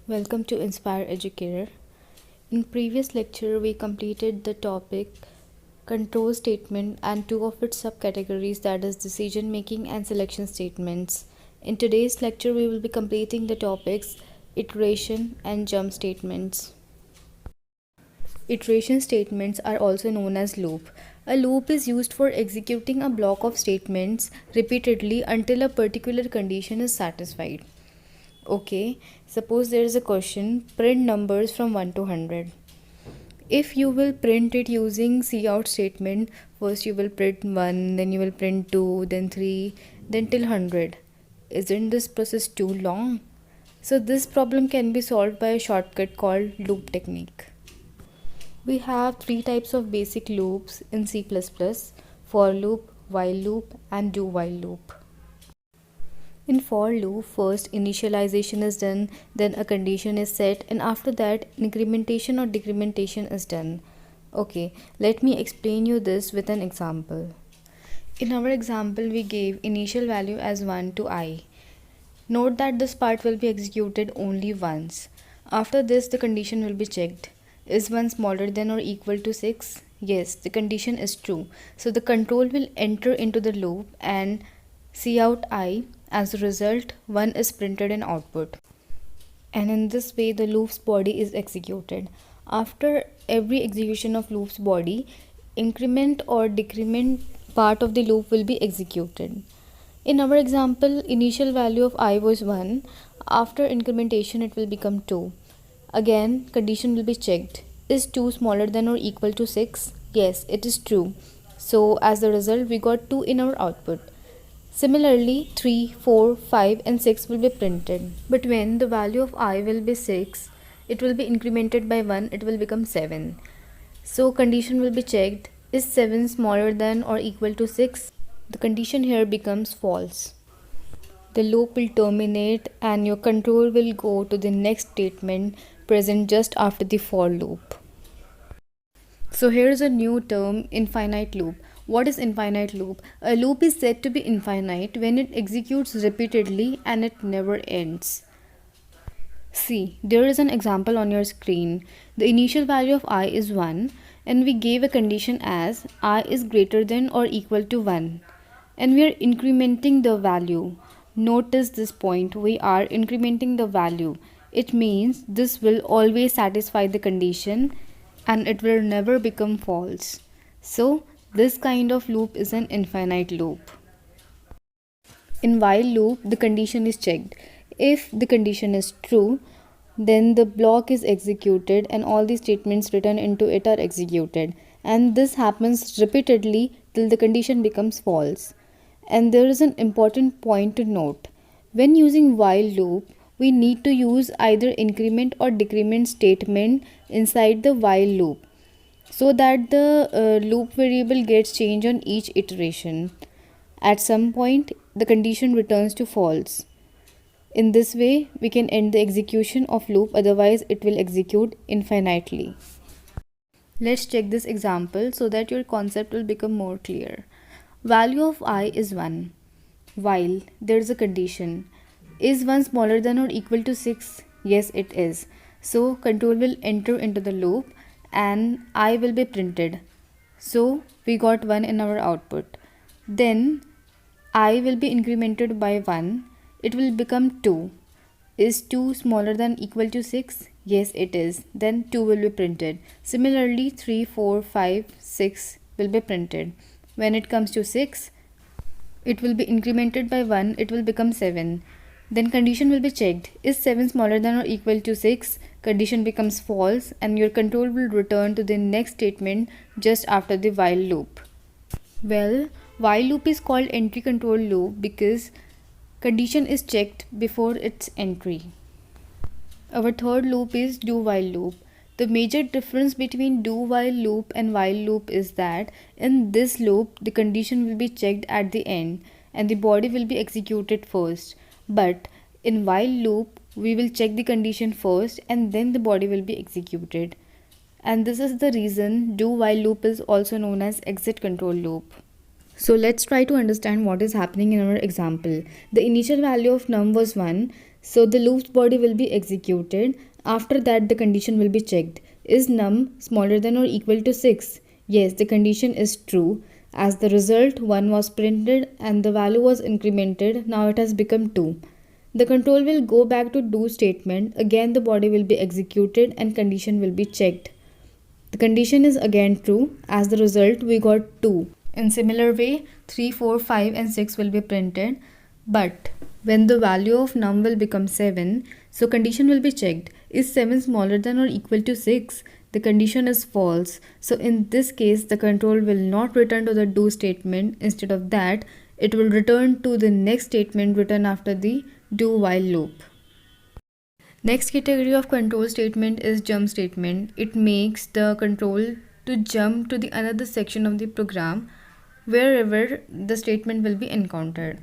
Welcome to Inspire Educator. In previous lecture, we completed the topic control statement and two of its subcategories, that is decision making and selection statements. In today's lecture, we will be completing the topics iteration and jump statements. Iteration statements are also known as loop. A loop is used for executing a block of statements repeatedly until a particular condition is satisfied. Okay, suppose there is a question, print numbers from 1 to 100. If you will print it using cout statement, first you will print 1, then you will print 2, then 3, then till 100. Isn't this process too long? So this problem can be solved by a shortcut called loop technique. We have three types of basic loops in C++: for loop, while loop, and do while loop. In for loop, first initialization is done, then a condition is set, and after that incrementation or decrementation is done. Okay, let me explain you this with an example. In our example, we gave initial value as 1 to I. Note that this part will be executed only once. After this, the condition will be checked. Is 1 smaller than or equal to 6? Yes, the condition is true. So the control will enter into the loop and cout I. As a result, 1 is printed in output. And in this way, the loop's body is executed. After every execution of loop's body, increment or decrement part of the loop will be executed. In our example, initial value of I was 1. After incrementation, it will become 2. Again, condition will be checked. Is 2 smaller than or equal to 6? Yes, it is true. So as a result, we got 2 in our output. Similarly, 3, 4, 5 and 6 will be printed. But when the value of I will be 6, it will be incremented by 1, it will become 7. So condition will be checked. Is 7 smaller than or equal to 6? The condition here becomes false. The loop will terminate and your control will go to the next statement present just after the for loop. So here is a new term, infinite loop. What is infinite loop? A loop is said to be infinite when it executes repeatedly and it never ends. See, there is an example on your screen. The initial value of I is 1 and we gave a condition as I is greater than or equal to 1. And we are incrementing the value. Notice this point, we are incrementing the value. It means this will always satisfy the condition and it will never become false. So this kind of loop is an infinite loop. In while loop, the condition is checked. If the condition is true, then the block is executed and all the statements written into it are executed. And this happens repeatedly till the condition becomes false. And there is an important point to note. When using while loop, we need to use either increment or decrement statement inside the while loop, so that the loop variable gets changed on each iteration. At some point, the condition returns to false. In this way, we can end the execution of loop, otherwise it will execute infinitely. Let's check this example so that your concept will become more clear. Value of I is 1. While there is a condition. Is 1 smaller than or equal to 6? Yes, it is. So control will enter into the loop and I will be printed. So we got 1 in our output. Then I will be incremented by 1. It will become 2. Is 2 smaller than equal to 6? Yes, it is. Then 2 will be printed. Similarly, 3, 4, 5, 6 will be printed. When it comes to 6, it will be incremented by 1. It will become 7. Then condition will be checked. Is 7 smaller than or equal to 6? Condition becomes false and your control will return to the next statement just after the while loop. Well, while loop is called entry control loop because condition is checked before its entry. Our third loop is do while loop. The major difference between do while loop and while loop is that in this loop the condition will be checked at the end and the body will be executed first. But in while loop, we will check the condition first and then the body will be executed. And this is the reason do while loop is also known as exit control loop. So let's try to understand what is happening in our example. The initial value of num was 1. So the loop's body will be executed. After that, the condition will be checked. Is num smaller than or equal to 6? Yes, the condition is true. As the result, 1 was printed and the value was incremented. Now it has become 2. The control will go back to do statement. Again, the body will be executed and condition will be checked. The condition is again true. As the result, we got 2. In similar way, 3, 4, 5 and 6 will be printed. But when the value of num will become 7, so condition will be checked. Is 7 smaller than or equal to 6? The condition is false. So in this case, the control will not return to the do statement. Instead of that, it will return to the next statement written after the do while loop. Next category of control statement is jump statement. It makes the control to jump to the another section of the program wherever the statement will be encountered.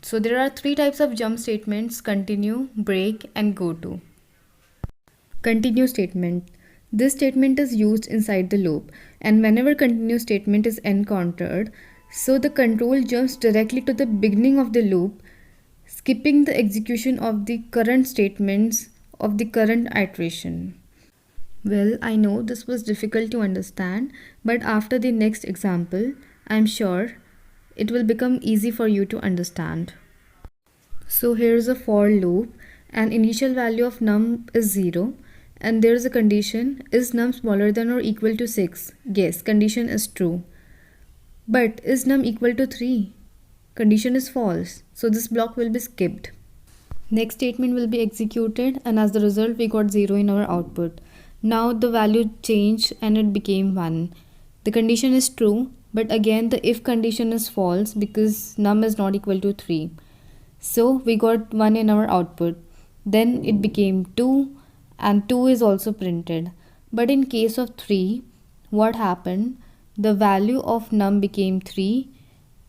So there are 3 types of jump statements: continue, break and go to. Continue statement. This statement is used inside the loop, and whenever continue statement is encountered, so the control jumps directly to the beginning of the loop, skipping the execution of the current statements of the current iteration. Well, I know this was difficult to understand, but after the next example, I'm sure it will become easy for you to understand. So here's a for loop, and initial value of num is 0, and there's a condition: is num smaller than or equal to 6? Yes, condition is true. But is num equal to 3? Condition is false, so this block will be skipped. Next statement will be executed, and as the result we got 0 in our output. Now the value changed and it became 1. The condition is true, but again the if condition is false because num is not equal to 3. So we got 1 in our output. Then it became 2 and 2 is also printed. But in case of 3, what happened? The value of num became 3.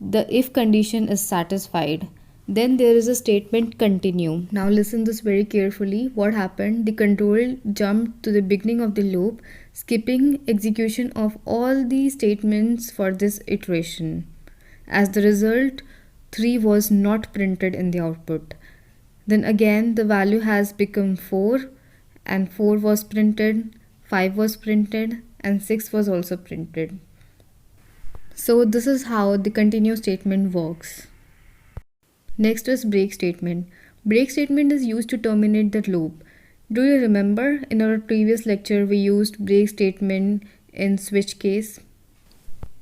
The if condition is satisfied. Then there is a statement continue. Now listen this very carefully. What happened? The control jumped to the beginning of the loop, skipping execution of all the statements for this iteration. As the result, 3 was not printed in the output. Then again the value has become 4 and 4 was printed, 5 was printed and 6 was also printed. So this is how the continue statement works. Next is break statement. Break statement is used to terminate the loop. Do you remember in our previous lecture we used break statement in switch case?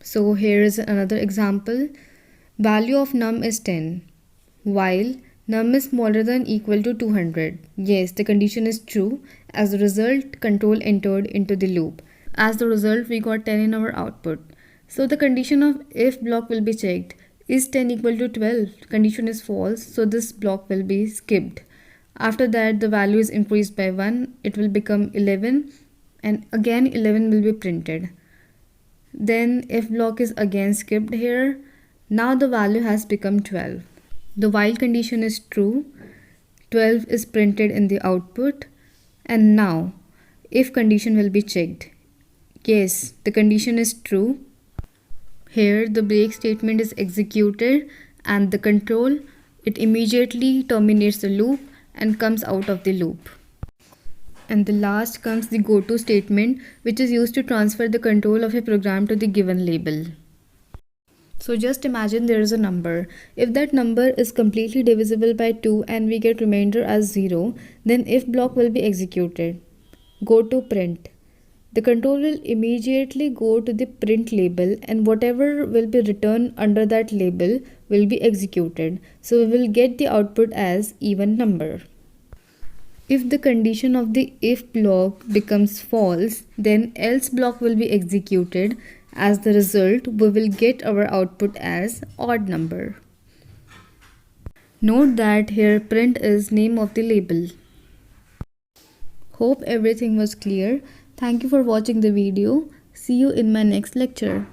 So here is another example. Value of num is 10 while num is smaller than equal to 200. Yes, the condition is true. As a result, control entered into the loop. As the result, we got 10 in our output. So the condition of if block will be checked. Is 10 equal to 12? Condition is false, so this block will be skipped. After that, the value is increased by 1. It will become 11 and again 11 will be printed. Then if block is again skipped here. Now the value has become 12. The while condition is true. 12 is printed in the output. And now if condition will be checked. Yes, the condition is true. Here the break statement is executed and the control, it immediately terminates the loop and comes out of the loop. And the last comes the go to statement, which is used to transfer the control of a program to the given label. So just imagine there is a number. If that number is completely divisible by 2 and we get remainder as 0, then if block will be executed. Go to print. The control will immediately go to the print label and whatever will be written under that label will be executed. So we will get the output as even number. If the condition of the if block becomes false, then else block will be executed. As the result, we will get our output as odd number. Note that here print is name of the label. Hope everything was clear. Thank you for watching the video. See you in my next lecture.